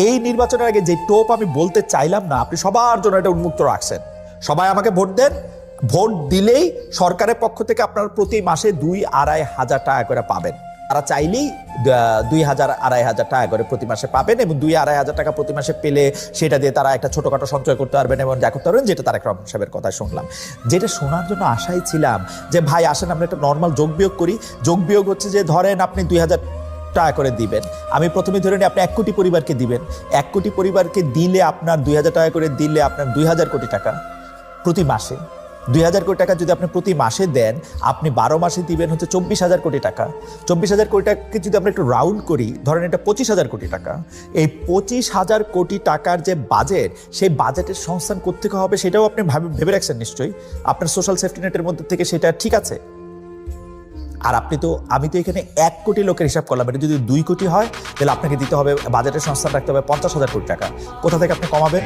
এই নির্বাচনের আগে যে টোপ আমি বলতে চাইলাম না, আপনি সবার জন্য এটা উন্মুক্ত রাখছেন। সবাই আমাকে ভোট দেন, ভোট দিলেই সরকারের পক্ষ থেকে আপনার প্রতি মাসে 2-2.5 টাকা করে পাবেন। তারা চাইলেই 2,000-2,500 টাকা করে প্রতি মাসে পাবেন, এবং 2,000-2,500 টাকা প্রতি মাসে পেলে সেটা দিয়ে তারা একটা ছোটখাটো সঞ্চয় করতে পারবেন এবং যা করতে পারবেন, যেটা তারেক রহমান সাহেবের কথা শুনলাম। যেটা শোনার জন্য আশাই ছিলাম যে ভাই আসেন আমরা একটা নর্মাল যোগ বিয়োগ করি। যোগ বিয়োগ হচ্ছে যে ধরেন আপনি 2,000 টাকা করে দিবেন, আমি প্রথমে ধরে নিই আপনি 1 কোটি পরিবারকে দিবেন। 1 কোটি পরিবারকে দিলে আপনার 2,000 টাকা করে দিলে আপনার 2,000 কোটি টাকা প্রতি মাসে। 2,000 কোটি টাকা যদি আপনি প্রতি মাসে দেন, আপনি 12 মাসে দিবেন হচ্ছে 24,000 কোটি টাকা। 24,000 কোটি টাকাকে যদি আমরা একটু রাউন্ড করি, ধরেন এটা 25,000 কোটি টাকা। এই 25,000 কোটি টাকার যে বাজেট, সেই বাজেটের সংস্থান কোত্থেকে হবে সেটাও আপনি ভেবে রাখছেন নিশ্চয়ই। আপনার সোশ্যাল সেফটি নেটের মধ্যে থেকে সেটা ঠিক আছে। আর আমি তো এখানে 1 কোটি লোকের হিসাব করলাম, এটা যদি 2 কোটি হয় তাহলে আপনাকে দিতে হবে, বাজেটের সংস্থান রাখতে হবে 50,000 কোটি টাকা। কোথা থেকে আপনি কমাবেন?